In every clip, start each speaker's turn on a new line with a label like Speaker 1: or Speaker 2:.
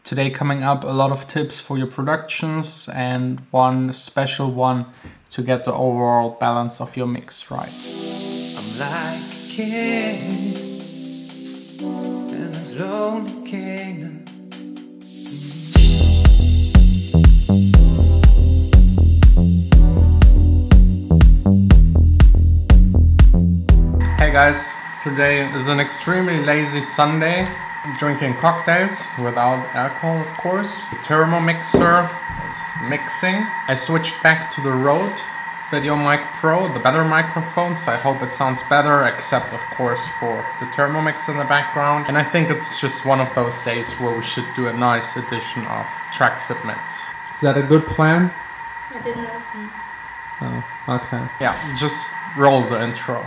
Speaker 1: Today coming up, a lot of tips for your productions and one special one to get the overall balance of your mix right.
Speaker 2: I'm like a king in this lonely kingdom.
Speaker 1: Hey guys, today is an extremely lazy Sunday. I'm drinking cocktails without alcohol, of course. The Thermomixer is mixing. I switched back to the Rode Video Mic Pro, the better microphone, so I hope it sounds better, except of course for the Thermomix in the background. And I think it's just one of those days where we should do a nice edition of track submits. Is that a good plan?
Speaker 3: I didn't listen.
Speaker 1: Oh, okay. Yeah, just roll the intro.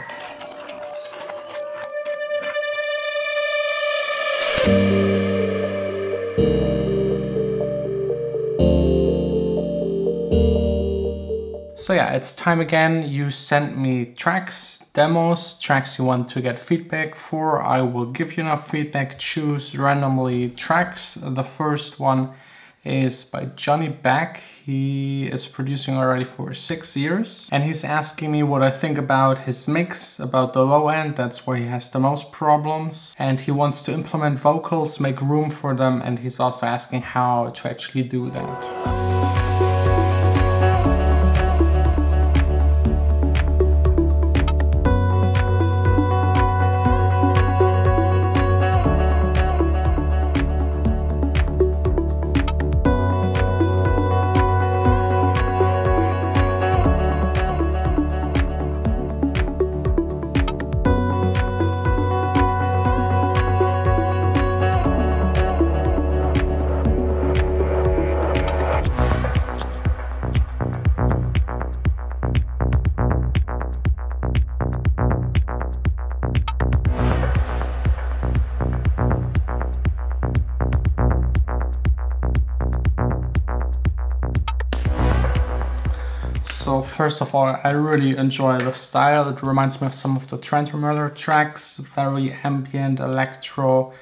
Speaker 1: So yeah, it's time again. You sent me tracks, demos, tracks you want to get feedback for. I will give you enough feedback, choose randomly tracks. The first one is by Johnny Beck. He is producing already for 6 years. And he's asking me what I think about his mix, about the low end. That's where he has the most problems. And he wants to implement vocals, make room for them. And he's also asking how to actually do that. So first of all, I really enjoy the style. It reminds me of some of the Trent Miller tracks, very ambient, electro,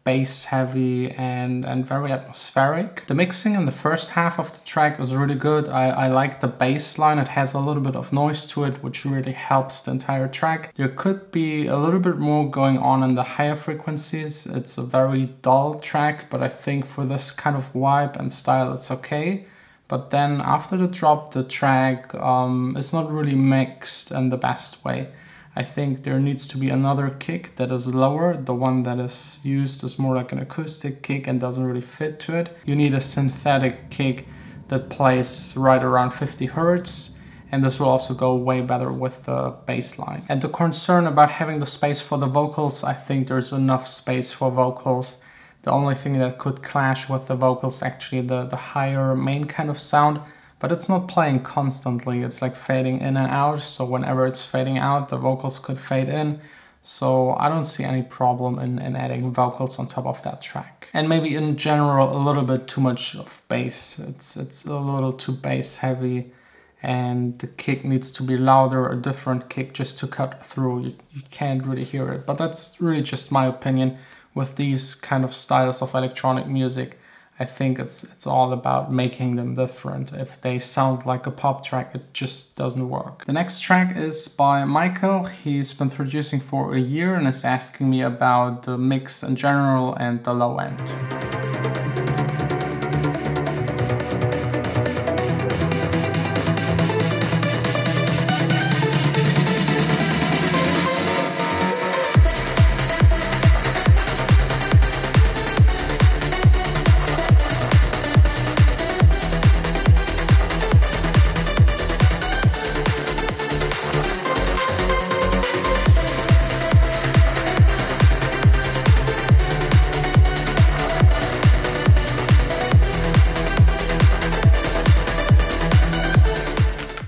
Speaker 1: bass heavy and very atmospheric. The mixing in the first half of the track is really good. I like the bass line. It has a little bit of noise to it, which really helps the entire track. There could be a little bit more going on in the higher frequencies. It's a very dull track, but I think for this kind of vibe and style, it's okay. But then after the drop, the track is not really mixed in the best way. I think there needs to be another kick that is lower. The one that is used is more like an acoustic kick and doesn't really fit to it. You need a synthetic kick that plays right around 50 Hertz. And this will also go way better with the bass line. And the concern about having the space for the vocals, I think there's enough space for vocals. The only thing that could clash with the vocals actually the higher main kind of sound, but it's not playing constantly. It's like fading in and out. So whenever it's fading out, the vocals could fade in. So I don't see any problem in adding vocals on top of that track. And maybe in general, a little bit too much of bass. It's a little too bass heavy and the kick needs to be louder, a different kick just to cut through. You can't really hear it, but that's really just my opinion. With these kind of styles of electronic music, I think it's all about making them different. If they sound like a pop track, it just doesn't work. The next track is by Michael. He's been producing for a year and is asking me about the mix in general and the low end.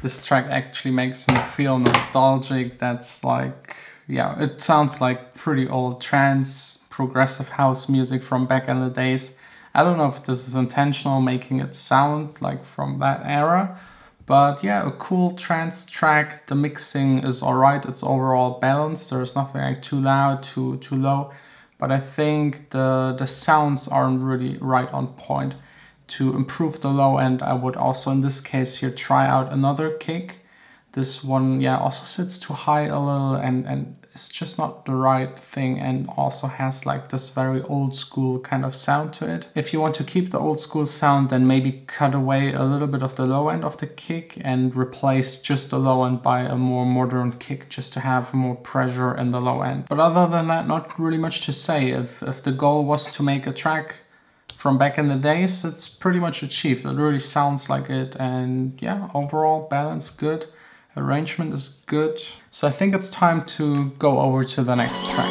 Speaker 1: This track actually makes me feel nostalgic. That's like, yeah, it sounds like pretty old trance, progressive house music from back in the days. I don't know if this is intentional, making it sound like from that era, but yeah, a cool trance track. The mixing is alright, it's overall balanced. There's nothing like too loud, too low, but I think the sounds aren't really right on point. To improve the low end, I would also in this case here try out another kick. This one, yeah, also sits too high a little and it's just not the right thing, and also has like this very old school kind of sound to it. If you want to keep the old school sound, then maybe cut away a little bit of the low end of the kick and replace just the low end by a more modern kick, just to have more pressure in the low end. But other than that, not really much to say. If the goal was to make a track from back in the days, it's pretty much achieved. It really sounds like it, and yeah, overall balance good. Arrangement is good. So I think it's time to go over to the next track.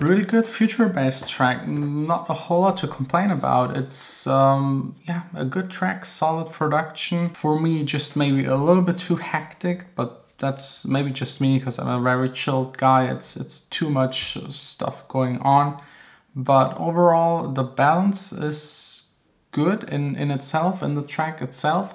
Speaker 1: Really good future-based track, not a whole lot to complain about. It's yeah, a good track, solid production. For me, just maybe a little bit too hectic, but that's maybe just me because I'm a very chilled guy. It's too much stuff going on. But overall, the balance is good in itself, in the track itself.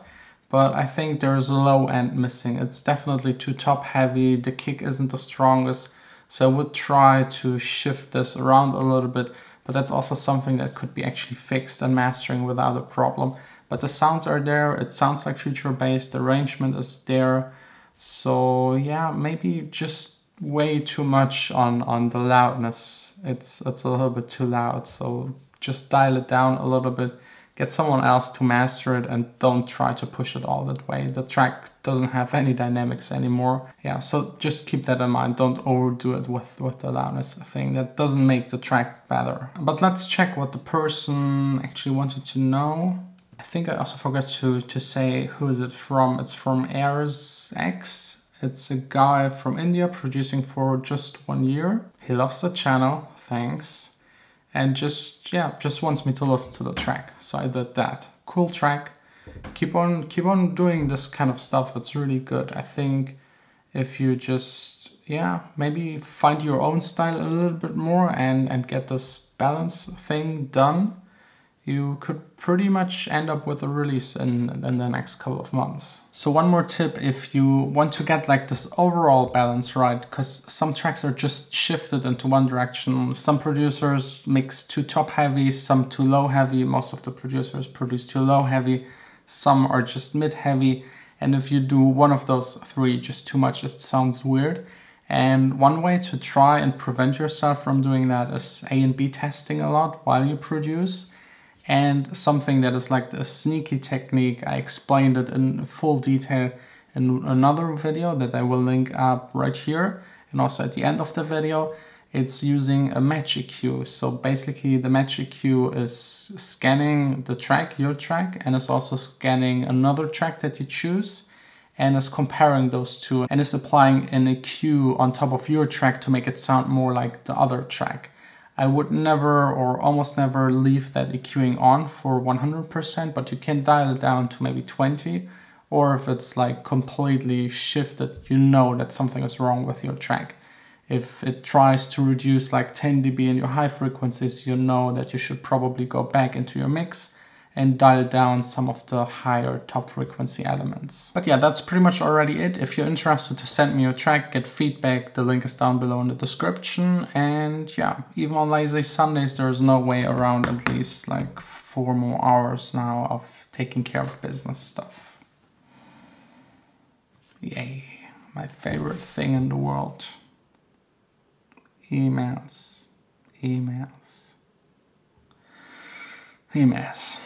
Speaker 1: But I think there's a low end missing. It's definitely too top heavy. The kick isn't the strongest. So I would try to shift this around a little bit, but that's also something that could be actually fixed and mastering without a problem. But the sounds are there, it sounds like future-based, the arrangement is there. So yeah, maybe just way too much on the loudness. It's a little bit too loud, so just dial it down a little bit. Get someone else to master it and don't try to push it all that way. The track doesn't have any dynamics anymore. Yeah, so just keep that in mind. Don't overdo it with the loudness thing. That doesn't make the track better. But let's check what the person actually wanted to know. I think I also forgot to say who is it from. It's from AXSENS. It's a guy from India producing for just 1 year. He loves the channel, thanks. And just wants me to listen to the track. So I did that. Cool track. Keep on doing this kind of stuff. It's really good. I think if you just, yeah, maybe find your own style a little bit more and get this balance thing done, you could pretty much end up with a release in the next couple of months. So one more tip, if you want to get like this overall balance right, because some tracks are just shifted into one direction. Some producers mix too top heavy, some too low heavy. Most of the producers produce too low heavy. Some are just mid heavy. And if you do one of those three just too much, it sounds weird. And one way to try and prevent yourself from doing that is A and B testing a lot while you produce. And something that is like a sneaky technique, I explained it in full detail in another video that I will link up right here and also at the end of the video. It's using a match EQ. So basically the match EQ is scanning the track, your track, and it's also scanning another track that you choose and is comparing those two and is applying an EQ on top of your track to make it sound more like the other track. I would never or almost never leave that EQing on for 100%, but you can dial it down to maybe 20, or if it's like completely shifted, you know that something is wrong with your track. If it tries to reduce like 10 dB in your high frequencies, you know that you should probably go back into your mix and dial down some of the higher top frequency elements. But yeah, that's pretty much already it. If you're interested to send me your track, get feedback, the link is down below in the description. And yeah, even on lazy Sundays, there's no way around at least like 4 more hours now of taking care of business stuff. Yay, my favorite thing in the world. Emails, emails, emails.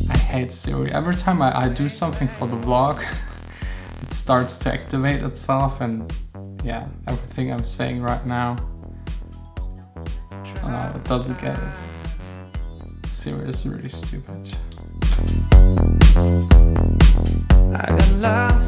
Speaker 1: I hate Siri. Every time I do something for the vlog, it starts to activate itself, and yeah, everything I'm saying right now. Oh no, it doesn't get it. Seriously, really stupid.
Speaker 2: I got lost